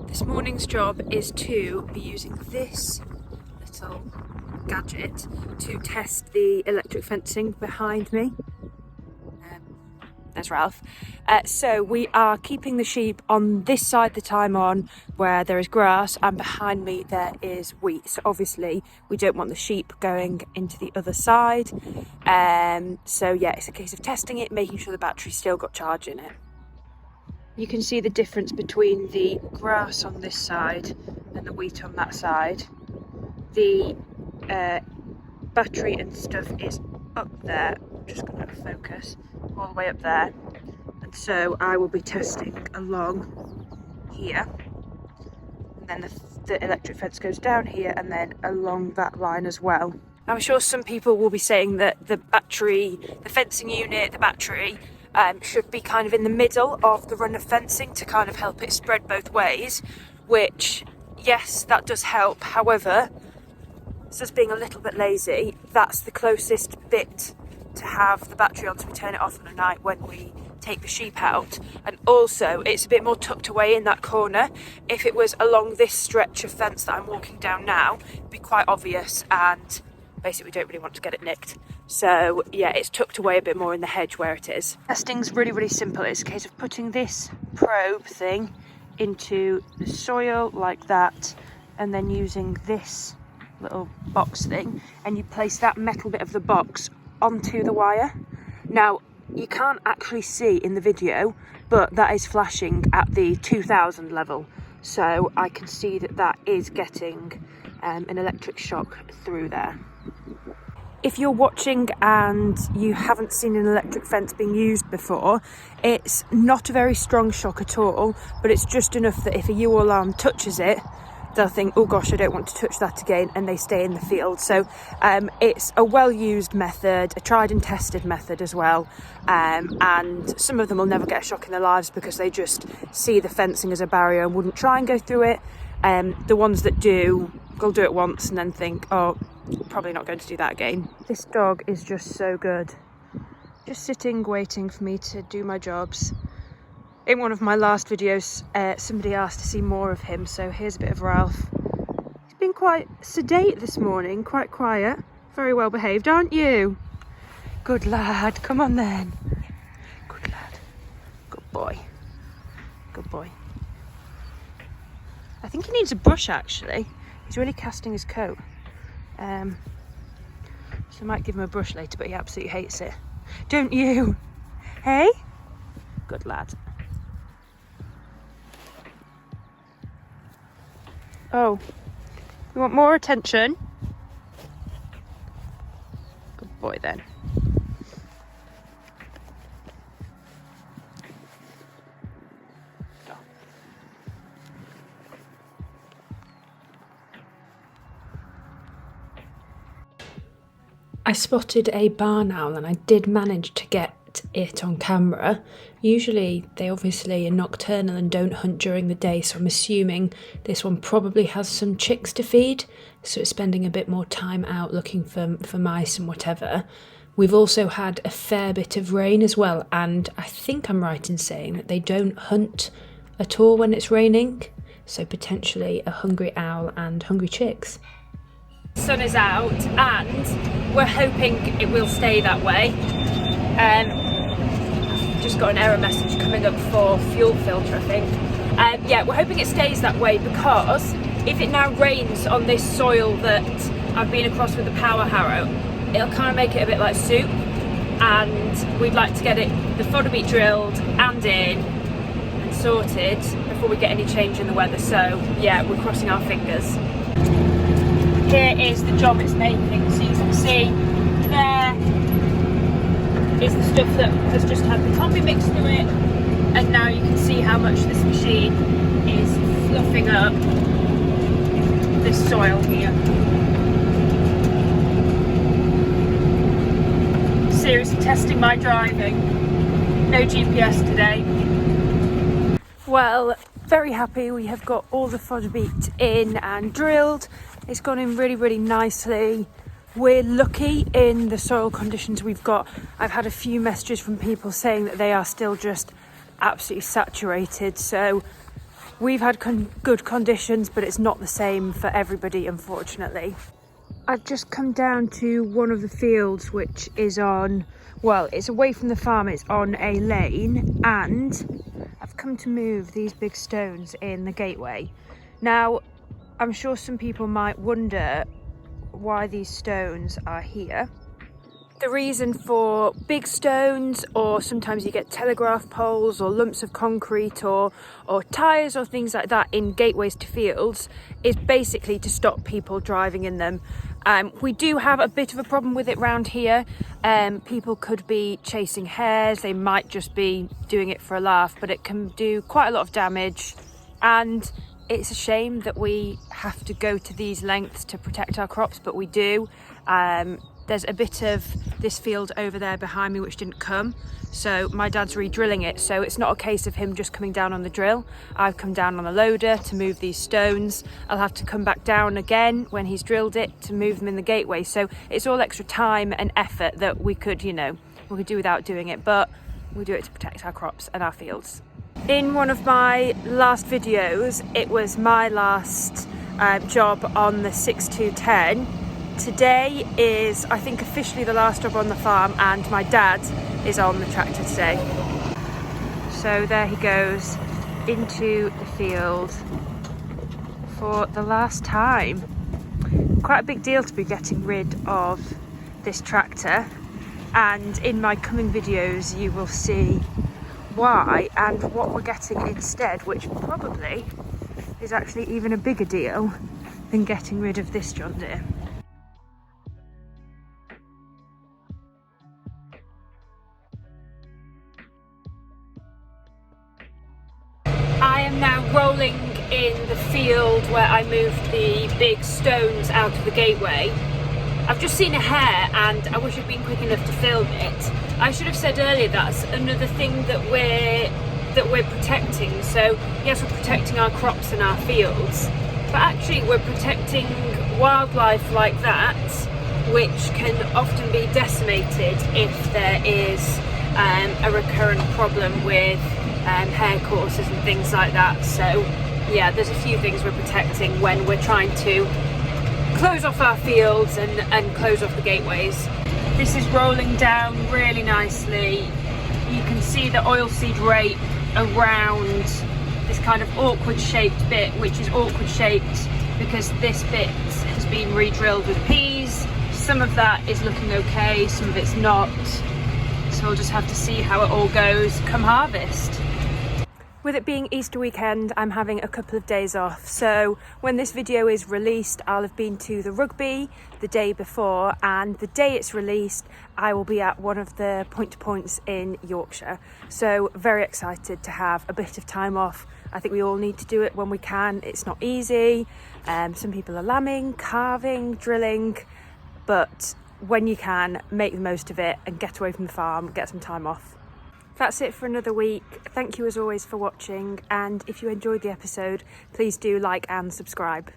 This morning's job is to be using this little gadget to test the electric fencing behind me. There's Ralph. So we are keeping the sheep on this side the time on where there is grass, and behind me there is wheat. So obviously we don't want the sheep going into the other side. So yeah, it's a case of testing it, making sure the battery's still got charge in it. You can see the difference between the grass on this side and the wheat on that side. The battery and stuff is up there. I'm just going to focus all the way up there. And so I will be testing along here. And then the electric fence goes down here and then along that line as well. I'm sure some people will be saying that the battery, the fencing unit, the battery, should be kind of in the middle of the run of fencing to kind of help it spread both ways, which, yes, that does help. However, it's just being a little bit lazy. That's the closest bit to have the battery on, so we turn it off on a night when we take the sheep out. And also, it's a bit more tucked away in that corner. If it was along this stretch of fence that I'm walking down now, it'd be quite obvious, and basically we don't really want to get it nicked. So yeah, it's tucked away a bit more in the hedge where it is. Testing's really, really simple. It's a case of putting this probe thing into the soil like that, and then using this little box thing, and you place that metal bit of the box onto the wire. Now, you can't actually see in the video, but that is flashing at the 2000 level. So I can see that that is getting an electric shock through there. If you're watching and you haven't seen an electric fence being used before, it's not a very strong shock at all, but it's just enough that if a ewe alarm touches it, they'll think, oh gosh, I don't want to touch that again, and they stay in the field. So it's a well-used method, a tried and tested method as well, and some of them will never get a shock in their lives because they just see the fencing as a barrier and wouldn't try and go through it. The ones that do, they'll do it once and then think, oh, probably not going to do that again. This dog is just so good. Just sitting, waiting for me to do my jobs. In one of my last videos, somebody asked to see more of him, so here's a bit of Ralph. He's been quite sedate this morning, quite quiet. Very well behaved, aren't you? Good lad, come on then. Good lad. Good boy. Good boy. I think he needs a brush, actually. He's really casting his coat. So I might give him a brush later, but he absolutely hates it. Don't you? Hey? Good lad. Oh, you want more attention? Good boy then. I spotted a barn owl and I did manage to get it on camera. Usually they obviously are nocturnal and don't hunt during the day, so I'm assuming this one probably has some chicks to feed, so it's spending a bit more time out looking for mice and whatever. We've also had a fair bit of rain as well, and I think I'm right in saying that they don't hunt at all when it's raining, so potentially a hungry owl and hungry chicks. The sun is out and we're hoping it will stay that way. Just got an error message coming up for fuel filter, I think. Yeah, we're hoping it stays that way, because if it now rains on this soil that I've been across with the power harrow, it'll kind of make it a bit like soup, and we'd like to get the fodder beet drilled and in and sorted before we get any change in the weather. So yeah, we're crossing our fingers. Here is the job it's making, so you can see there is the stuff that has just had the coffee mixed through it, and now you can see how much this machine is fluffing up this soil here. Seriously testing my driving. No GPS today. Well, very happy we have got all the fodder beet in and drilled. It's gone in really, really nicely. We're lucky in the soil conditions we've got. I've had a few messages from people saying that they are still just absolutely saturated, so We've had good conditions, but it's not the same for everybody, unfortunately. I've just come down to one of the fields which is on, well, it's away from the farm, it's on a lane, and I've come to move these big stones in the gateway. Now, I'm sure some people might wonder why these stones are here. The reason for big stones, or sometimes you get telegraph poles or lumps of concrete or tyres or things like that in gateways to fields, is basically to stop people driving in them. We do have a bit of a problem with it round here. People could be chasing hares, they might just be doing it for a laugh, but it can do quite a lot of damage, and it's a shame that we have to go to these lengths to protect our crops, but we do. There's a bit of this field over there behind me which didn't come, so my dad's re-drilling it, so it's not a case of him just coming down on the drill. I've come down on the loader to move these stones. I'll have to come back down again when he's drilled it to move them in the gateway, so it's all extra time and effort that we could, you know, we could do without doing it, but we do it to protect our crops and our fields. In one of my last videos, it was my last job on the 6210. Today is, I think, officially the last job on the farm, and my dad is on the tractor today. So there he goes into the field for the last time. Quite a big deal to be getting rid of this tractor, and in my coming videos you will see why and what we're getting instead, which probably is actually even a bigger deal than getting rid of this John Deere. I am now rolling in the field where I moved the big stones out of the gateway. I've just seen a hare and I wish I'd been quick enough to film it. I should have said earlier that's another thing that we're protecting. So yes, we're protecting our crops and our fields, but actually we're protecting wildlife like that, which can often be decimated if there is a recurrent problem with hare courses and things like that. So yeah, there's a few things we're protecting when we're trying to close off our fields and close off the gateways. This is rolling down really nicely. You can see the oilseed rape around this kind of awkward shaped bit, which is awkward shaped because this bit has been re-drilled with peas. Some of that is looking okay, some of it's not. So we'll just have to see how it all goes come harvest. With it being Easter weekend, I'm having a couple of days off. So when this video is released, I'll have been to the rugby the day before, and the day it's released, I will be at one of the point-to-points in Yorkshire. So very excited to have a bit of time off. I think we all need to do it when we can. It's not easy. Some people are lambing, calving, drilling, but when you can, make the most of it and get away from the farm, get some time off. That's it for another week. Thank you as always for watching, and if you enjoyed the episode, please do like and subscribe.